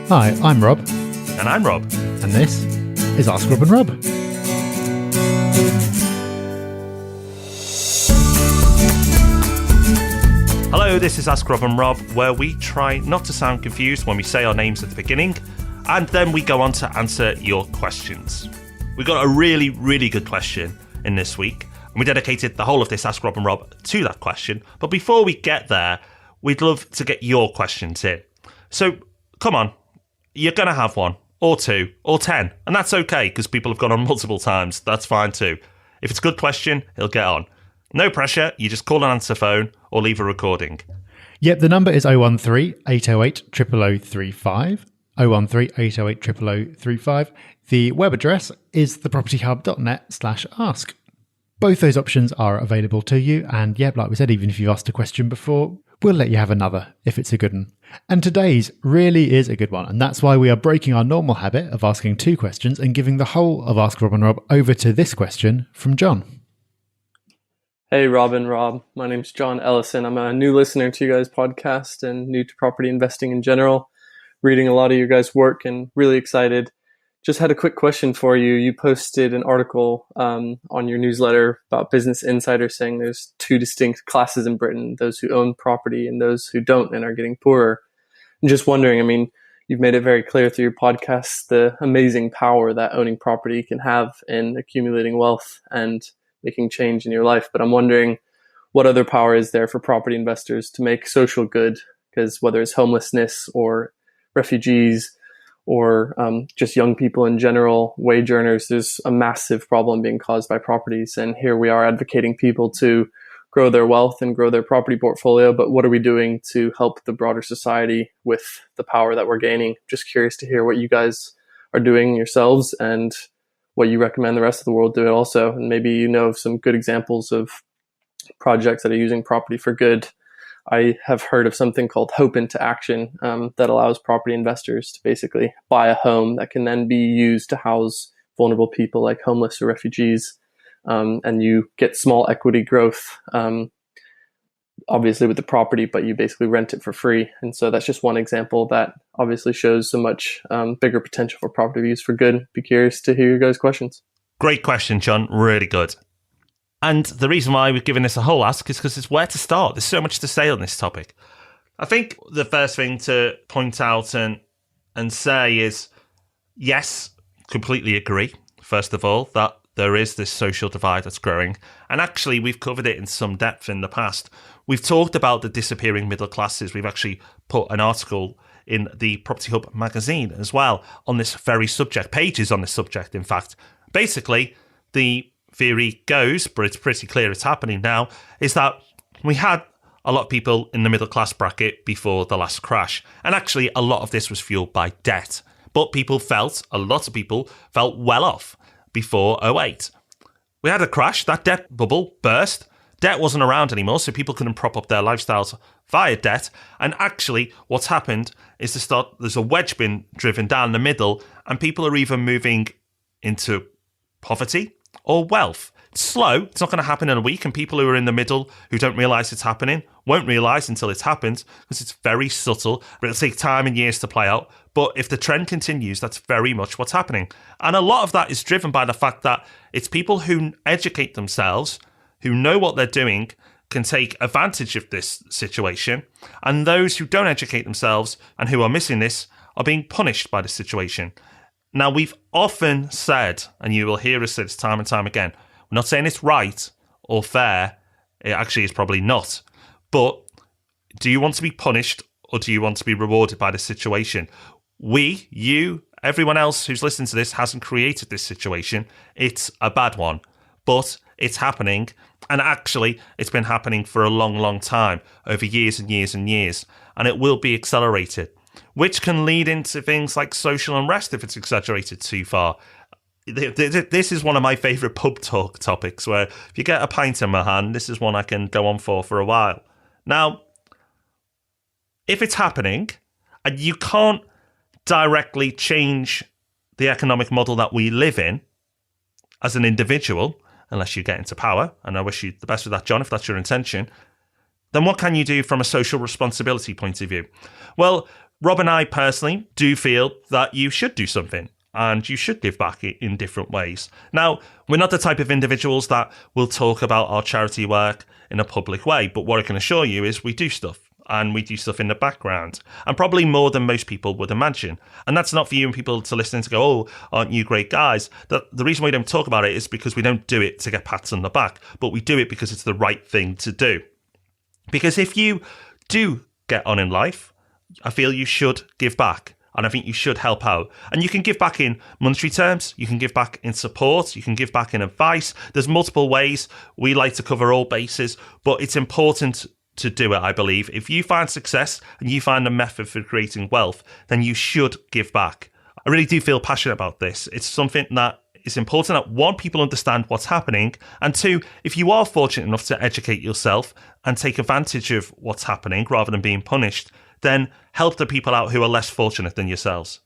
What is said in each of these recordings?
Hi, I'm Rob. And I'm Rob. And this is Ask Rob and Rob. Hello, this is Ask Rob and Rob, where we try not to sound confused when we say our names at the beginning, and then we go on to answer your questions. We got a really, really good question in this week, and we dedicated the whole of this Ask Rob and Rob to that question. But before we get there, we'd love to get your questions in. So, come on. You're going to have one, or two, or 10. And that's okay, because people have gone on multiple times. That's fine too. If it's a good question, he'll get on. No pressure. You just call an answer phone or leave a recording. Yep, the number is 013 808 00035. 013 808 00035. The web address is thepropertyhub.net/ask. Both those options are available to you. And yep, like we said, even if you've asked a question before, we'll let you have another if it's a good one. And today's really is a good one. And that's why we are breaking our normal habit of asking two questions and giving the whole of Ask Rob and Rob over to this question from John. Hey, Rob and Rob. My name's John Ellison. I'm a new listener to you guys' podcast and new to property investing in general. Reading a lot of your guys' work and really excited. Just had a quick question for you. You posted an article on your newsletter about Business Insider saying there's two distinct classes in Britain, those who own property and those who don't and are getting poorer. I'm just wondering, I mean, you've made it very clear through your podcast the amazing power that owning property can have in accumulating wealth and making change in your life. But I'm wondering what other power is there for property investors to make social good? Because whether it's homelessness or refugees or just young people in general, wage earners, there's a massive problem being caused by properties. And here we are advocating people to grow their wealth and grow their property portfolio. But what are we doing to help the broader society with the power that we're gaining? Just curious to hear what you guys are doing yourselves and what you recommend the rest of the world do it also. And maybe you know of some good examples of projects that are using property for good. I have heard of something called Hope into Action that allows property investors to basically buy a home that can then be used to house vulnerable people like homeless or refugees. And you get small equity growth, obviously with the property, but you basically rent it for free. And so that's just one example that obviously shows so much bigger potential for property use for good. Be curious to hear your guys' questions. Great question, John. Really good. And the reason why we've given this a whole ask is because it's where to start. There's so much to say on this topic. I think the first thing to point out and say is, yes, completely agree, first of all, that there is this social divide that's growing. And actually, we've covered it in some depth in the past. We've talked about the disappearing middle classes. We've actually put an article in the Property Hub magazine as well on this very subject, pages on this subject, in fact. Basically, the theory goes, but it's pretty clear it's happening now, is that we had a lot of people in the middle class bracket before the last crash. And actually, a lot of this was fueled by debt. But a lot of people felt well off before 2008. We had a crash, that debt bubble burst. Debt wasn't around anymore, so people couldn't prop up their lifestyles via debt. And actually, what's happened is there's a wedge being driven down the middle, and people are either moving into poverty or wealth. It's slow. It's not going to happen in a week, and people who are in the middle who don't realise it's happening won't realise until it's happened, because it's very subtle. But it'll take time and years to play out. But if the trend continues, that's very much what's happening. And a lot of that is driven by the fact that it's people who educate themselves, who know what they're doing, can take advantage of this situation. And those who don't educate themselves and who are missing this are being punished by the situation. Now, we've often said, and you will hear us say this time and time again, we're not saying it's right or fair. It actually is probably not. But do you want to be punished or do you want to be rewarded by the situation? We, you, everyone else who's listening to this hasn't created this situation. It's a bad one, but it's happening. And actually, it's been happening for a long, long time, over years and years and years. And it will be accelerated, which can lead into things like social unrest if it's exaggerated too far. This is one of my favourite pub talk topics, where if you get a pint in my hand, this is one I can go on for a while. Now, if it's happening, and you can't directly change the economic model that we live in as an individual, unless you get into power, and I wish you the best with that, John, if that's your intention, then what can you do from a social responsibility point of view? Well, Rob and I personally do feel that you should do something and you should give back in different ways. Now, we're not the type of individuals that will talk about our charity work in a public way, but what I can assure you is we do stuff. And we do stuff in the background, and probably more than most people would imagine. And that's not for you and people to listen to go, oh, aren't you great guys? The reason we don't talk about it is because we don't do it to get pats on the back, but we do it because it's the right thing to do. Because if you do get on in life, I feel you should give back. And I think you should help out. And you can give back in monetary terms. You can give back in support. You can give back in advice. There's multiple ways. We like to cover all bases, but it's important to do it, I believe. If you find success and you find a method for creating wealth, then you should give back. I really do feel passionate about this. It's something that is important that, one, people understand what's happening, and two, if you are fortunate enough to educate yourself and take advantage of what's happening rather than being punished, then help the people out who are less fortunate than yourselves.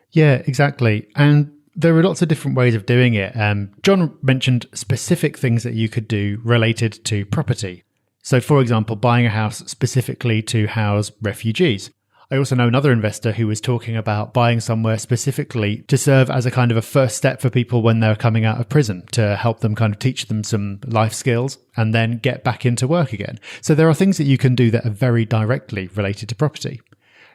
Yeah, exactly. And there are lots of different ways of doing it. John mentioned specific things that you could do related to property. So, for example, buying a house specifically to house refugees. I also know another investor who was talking about buying somewhere specifically to serve as a kind of a first step for people when they're coming out of prison, to help them kind of teach them some life skills and then get back into work again. So there are things that you can do that are very directly related to property.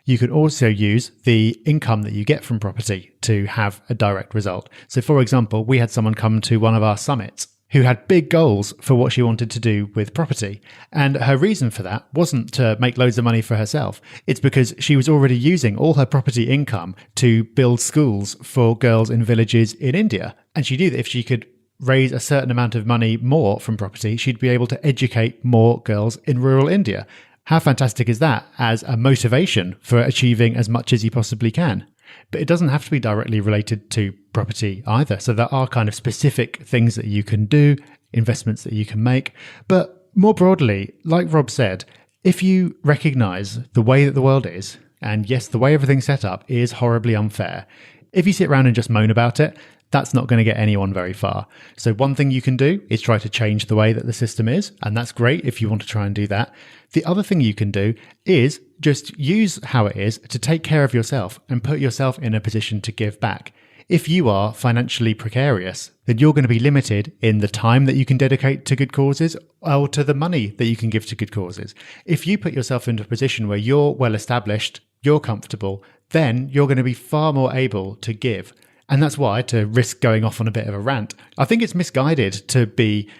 You can also use the income that you get from property to have a direct result. So, for example, we had someone come to one of our summits who had big goals for what she wanted to do with property. And her reason for that wasn't to make loads of money for herself. It's because she was already using all her property income to build schools for girls in villages in India. And she knew that if she could raise a certain amount of money more from property, she'd be able to educate more girls in rural India. How fantastic is that as a motivation for achieving as much as you possibly can? But it doesn't have to be directly related to property either. So there are kind of specific things that you can do, investments that you can make. But more broadly, like Rob said, if you recognize the way that the world is, and yes, the way everything's set up is horribly unfair, if you sit around and just moan about it, that's not going to get anyone very far. So one thing you can do is try to change the way that the system is, and that's great if you want to try and do that. The other thing you can do is just use how it is to take care of yourself and put yourself in a position to give back. If you are financially precarious, then you're going to be limited in the time that you can dedicate to good causes or to the money that you can give to good causes. If you put yourself into a position where you're well established, you're comfortable, then you're going to be far more able to give. And that's why, to risk going off on a bit of a rant, I think it's misguided to be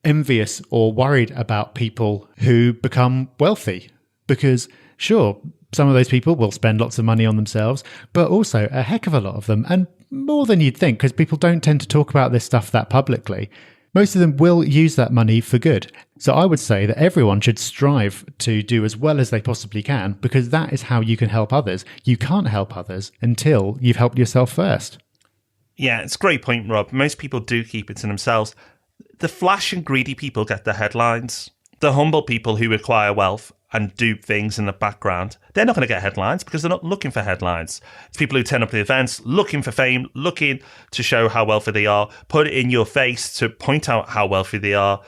envious or worried about people who become wealthy. Because sure, some of those people will spend lots of money on themselves, but also a heck of a lot of them, and more than you'd think, because people don't tend to talk about this stuff that publicly. Most of them will use that money for good. So I would say that everyone should strive to do as well as they possibly can, because that is how you can help others. You can't help others until you've helped yourself first. Yeah, it's a great point, Rob. Most people do keep it to themselves. The flash and greedy people get the headlines. The humble people who acquire wealth and do things in the background, they're not going to get headlines because they're not looking for headlines. It's people who turn up to events looking for fame, looking to show how wealthy they are, put it in your face to point out how wealthy they are.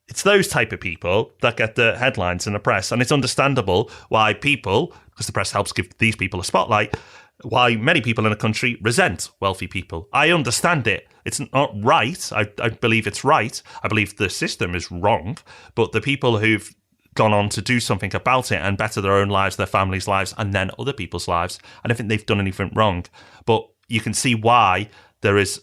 It's those type of people that get the headlines in the press. And it's understandable why people, because the press helps give these people a spotlight, why many people in the country resent wealthy people. I understand it. It's not right. I believe it's right. I believe the system is wrong. But the people who've gone on to do something about it and better their own lives, their families' lives, and then other people's lives, I don't think they've done anything wrong. But you can see why there is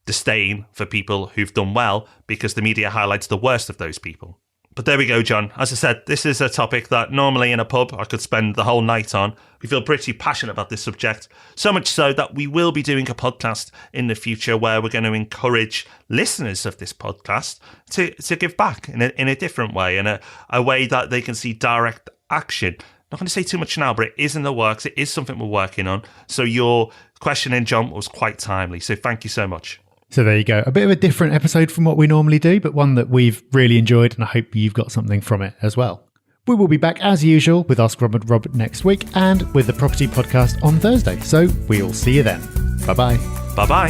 disdain for people who've done well, because the media highlights the worst of those people. But there we go, John. As I said, this is a topic that normally in a pub I could spend the whole night on. We feel pretty passionate about this subject, so much so that we will be doing a podcast in the future where we're going to encourage listeners of this podcast to give back in a different way, in a way that they can see direct action. Not going to say too much now, but it is in the works. It is something we're working on. So your questioning, John, was quite timely. So thank you so much. So there you go. A bit of a different episode from what we normally do, but one that we've really enjoyed, and I hope you've got something from it as well. We will be back as usual with Ask Rob and Rob next week and with the Property Podcast on Thursday. So we'll see you then. Bye-bye. Bye-bye.